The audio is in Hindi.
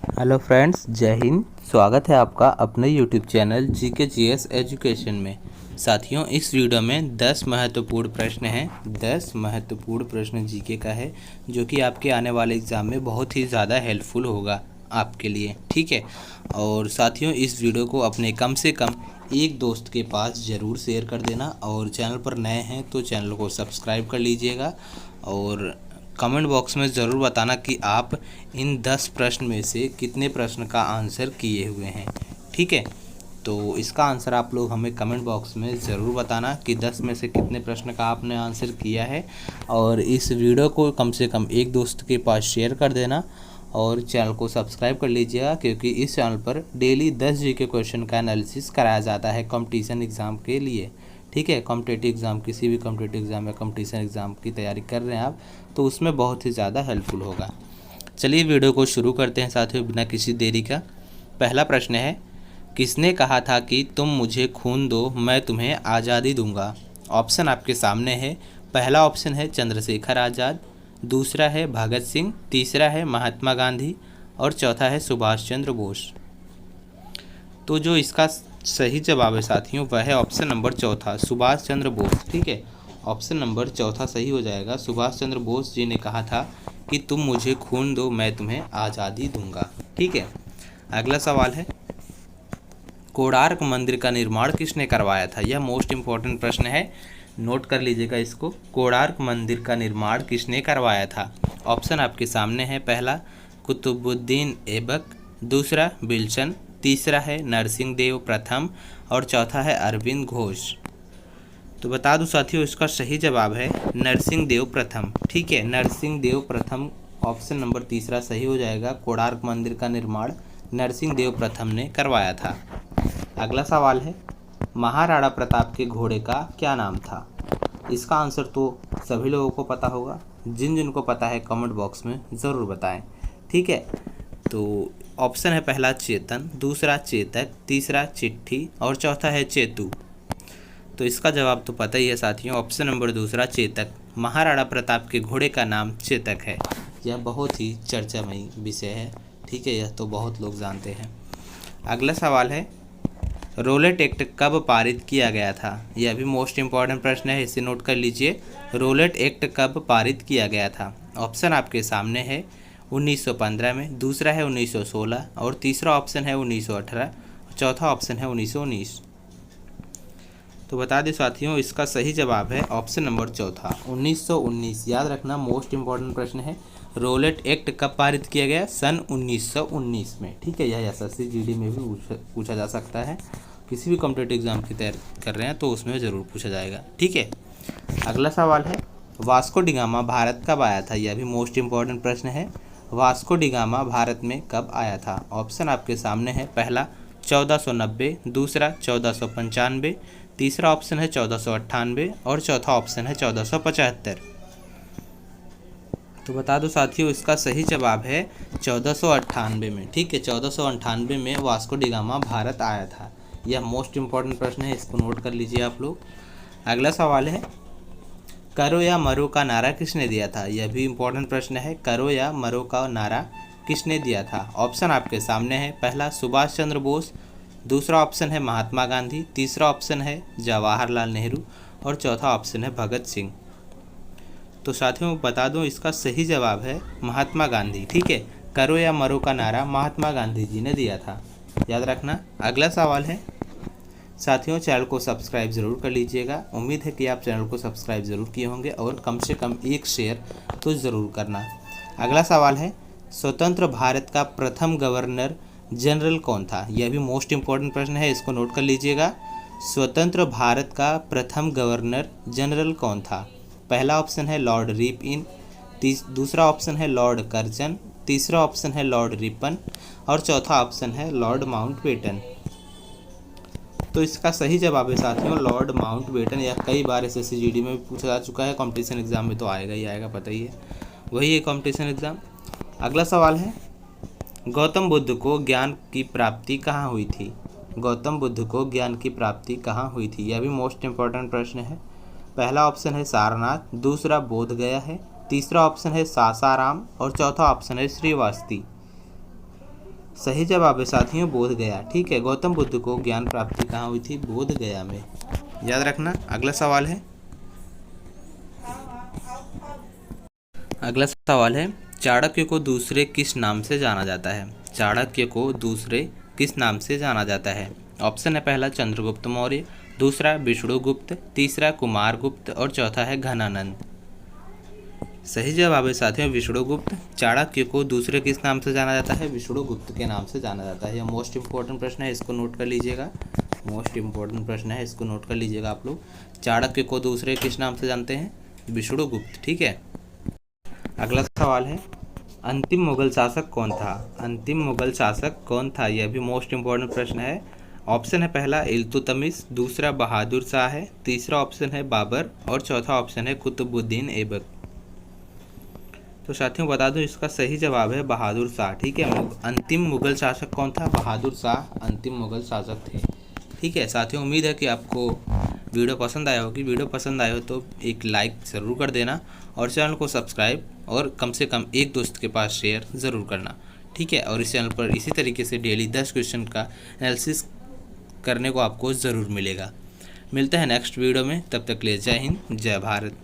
हेलो फ्रेंड्स, जय हिंद। स्वागत है आपका अपने YouTube channel GK GS education में। साथियों, इस वीडियो में 10 महत्वपूर्ण प्रश्न हैं। 10 महत्वपूर्ण प्रश्न जीके का है जो कि आपके आने वाले एग्ज़ाम में बहुत ही ज़्यादा हेल्पफुल होगा आपके लिए, ठीक है। और साथियों, इस वीडियो को अपने कम से कम एक दोस्त के पास ज़रूर शेयर कर देना और चैनल पर नए हैं तो चैनल को सब्सक्राइब कर लीजिएगा और कमेंट बॉक्स में ज़रूर बताना कि आप इन 10 प्रश्न में से कितने प्रश्न का आंसर किए हुए हैं, ठीक है। तो इसका आंसर आप लोग हमें कमेंट बॉक्स में ज़रूर बताना कि 10 में से कितने प्रश्न का आपने आंसर किया है। और इस वीडियो को कम से कम एक दोस्त के पास शेयर कर देना और चैनल को सब्सक्राइब कर लीजिएगा, क्योंकि इस चैनल पर डेली 10 जीके क्वेश्चन का एनालिसिस कराया जाता है कंपटीशन एग्ज़ाम के लिए, ठीक है। कॉम्पिटिटिव एग्ज़ाम, किसी भी कॉम्पिटिटिव एग्ज़ाम या कंपटीशन एग्ज़ाम की तैयारी कर रहे हैं आप तो उसमें बहुत ही ज़्यादा हेल्पफुल होगा। चलिए वीडियो को शुरू करते हैं साथियों, बिना किसी देरी का। पहला प्रश्न है, किसने कहा था कि तुम मुझे खून दो मैं तुम्हें आज़ादी दूंगा? ऑप्शन आपके सामने है। पहला ऑप्शन है चंद्रशेखर आज़ाद, दूसरा है भगत सिंह, तीसरा है महात्मा गांधी और चौथा है सुभाष चंद्र बोस। तो जो इसका सही जवाब है साथियों वह है ऑप्शन नंबर चौथा, सुभाष चंद्र बोस, ठीक है। ऑप्शन नंबर चौथा सही हो जाएगा। सुभाष चंद्र बोस जी ने कहा था कि तुम मुझे खून दो मैं तुम्हें आज़ादी दूंगा, ठीक है। अगला सवाल है, कोणार्क मंदिर का निर्माण किसने करवाया था? यह मोस्ट इम्पॉर्टेंट प्रश्न है, नोट कर लीजिएगा इसको। कोणार्क मंदिर का निर्माण किसने करवाया था? ऑप्शन आपके सामने है। पहला कुतुबुद्दीन ऐबक, दूसरा बिल्सन, तीसरा है नरसिंह देव प्रथम और चौथा है अरविंद घोष। तो बता दूं साथियों, इसका सही जवाब है नरसिंह देव प्रथम, ठीक है। नरसिंह देव प्रथम, ऑप्शन नंबर तीसरा सही हो जाएगा। कोणार्क मंदिर का निर्माण नरसिंह देव प्रथम ने करवाया था। अगला सवाल है, महाराणा प्रताप के घोड़े का क्या नाम था? इसका आंसर तो सभी लोगों को पता होगा, जिन जिनको पता है कमेंट बॉक्स में ज़रूर बताएं, ठीक है। तो ऑप्शन है पहला चेतन, दूसरा चेतक, तीसरा चिट्ठी और चौथा है चेतु। तो इसका जवाब तो पता ही है साथियों, ऑप्शन नंबर दूसरा चेतक। महाराणा प्रताप के घोड़े का नाम चेतक है। यह बहुत ही चर्चामयी विषय है, ठीक है, यह तो बहुत लोग जानते हैं। अगला सवाल है, रोलेट एक्ट कब पारित किया गया था? यह भी मोस्ट इम्पॉर्टेंट प्रश्न है, इसे नोट कर लीजिए। रोलेट एक्ट कब पारित किया गया था? ऑप्शन आपके सामने है। 1915 में, दूसरा है 1916 और तीसरा ऑप्शन है 1918, चौथा ऑप्शन है 1919। तो बता दें साथियों, इसका सही जवाब है ऑप्शन नंबर चौथा, 1919। याद रखना, मोस्ट इम्पॉर्टेंट प्रश्न है। रोलेट एक्ट कब पारित किया गया? सन 1919 में, ठीक है। यह एसएससी जीडी में भी पूछा जा सकता है, किसी भी कॉम्पिटिटिव एग्जाम की तैयारी कर रहे हैं तो उसमें ज़रूर पूछा जाएगा, ठीक है। अगला सवाल है, वास्को डिगामा भारत कब आया था? यह भी मोस्ट इम्पॉर्टेंट प्रश्न है। वास्को डिगामा भारत में कब आया था? ऑप्शन आपके सामने है। पहला 1490, दूसरा 1495, तीसरा ऑप्शन है 1498 और चौथा ऑप्शन है 1475। तो बता दो साथियों, इसका सही जवाब है 1498 में, ठीक है। 1498 में वास्को डिगामा भारत आया था। यह मोस्ट इम्पॉर्टेंट प्रश्न है, इसको नोट कर लीजिए आप लोग। अगला सवाल है, करो या मरो का नारा किसने दिया था? यह भी इम्पोर्टेंट प्रश्न है। करो या मरो का नारा किसने दिया था? ऑप्शन आपके सामने है। पहला सुभाष चंद्र बोस, दूसरा ऑप्शन है महात्मा गांधी, तीसरा ऑप्शन है जवाहरलाल नेहरू और चौथा ऑप्शन है भगत सिंह। तो साथियों बता दूं, इसका सही जवाब है महात्मा गांधी, ठीक है। करो या मरो का नारा महात्मा गांधी जी ने दिया था, याद रखना। अगला सवाल है साथियों, चैनल को सब्सक्राइब ज़रूर कर लीजिएगा। उम्मीद है कि आप चैनल को सब्सक्राइब ज़रूर किए होंगे और कम से कम एक शेयर तो ज़रूर करना। अगला सवाल है, स्वतंत्र भारत का प्रथम गवर्नर जनरल कौन था? यह भी मोस्ट इम्पॉर्टेंट प्रश्न है, इसको नोट कर लीजिएगा। स्वतंत्र भारत का प्रथम गवर्नर जनरल कौन था? पहला ऑप्शन है लॉर्ड रिपन, दूसरा ऑप्शन है लॉर्ड कर्जन, तीसरा ऑप्शन है लॉर्ड रिपन और चौथा ऑप्शन है लॉर्ड माउंटबेटन। तो इसका सही जवाब है साथियों लॉर्ड माउंटबेटन। यह कई बार एसएससी जीडी में भी पूछा जा चुका है, कंपटीशन एग्जाम में तो आएगा ही आएगा, पता ही है, वही है कंपटीशन एग्जाम। अगला सवाल है, गौतम बुद्ध को ज्ञान की प्राप्ति कहाँ हुई थी? गौतम बुद्ध को ज्ञान की प्राप्ति कहाँ हुई थी? यह भी मोस्ट इम्पोर्टेंट प्रश्न है। पहला ऑप्शन है सारनाथ, दूसरा बोध गया है, तीसरा ऑप्शन है सासाराम और चौथा ऑप्शन है श्रीवास्ती। सही जवाब है साथियों बोध गया। ठीक है, गौतम बुद्ध को ज्ञान प्राप्ति कहाँ हुई थी? बोध गया में। याद रखना। अगला सवाल है, चाणक्य को दूसरे किस नाम से जाना जाता है? चाणक्य को दूसरे किस नाम से जाना जाता है? ऑप्शन है पहला चंद्रगुप्त मौर्य, दूसरा विष्णुगुप्त, तीसरा कुमारगुप्त और चौथा है घनानंद। सही जवाब है साथियों विष्णुगुप्त। चाणक्य को दूसरे किस नाम से जाना जाता है? विष्णुगुप्त के नाम से जाना जाता है। यह मोस्ट इंपॉर्टेंट प्रश्न है, इसको नोट कर लीजिएगा। मोस्ट इंपॉर्टेंट प्रश्न है, इसको नोट कर लीजिएगा आप लोग। चाणक्य को दूसरे किस नाम से जानते हैं? विष्णुगुप्त। ठीक है, अगला सवाल है, अंतिम मुगल शासक कौन था? अंतिम मुगल शासक कौन था? यह भी मोस्ट इंपॉर्टेंट प्रश्न है। ऑप्शन है पहला इल्तुतमिश, दूसरा बहादुर शाह है, तीसरा ऑप्शन है बाबर और चौथा ऑप्शन है कुतुबुद्दीन ऐबक। तो साथियों बता दूं इसका सही जवाब है बहादुर शाह। ठीक है, अंतिम मुगल शासक कौन था? बहादुर शाह अंतिम मुगल शासक थे। ठीक है साथियों, उम्मीद है कि आपको वीडियो पसंद आया होगी। वीडियो पसंद आए हो तो एक लाइक ज़रूर कर देना और चैनल को सब्सक्राइब और कम से कम एक दोस्त के पास शेयर ज़रूर करना। ठीक है, और इस चैनल पर इसी तरीके से डेली 10 क्वेश्चन का एनालिसिस करने को आपको ज़रूर मिलेगा। मिलते हैं नेक्स्ट वीडियो में, तब तक के लिए जय हिंद जय भारत।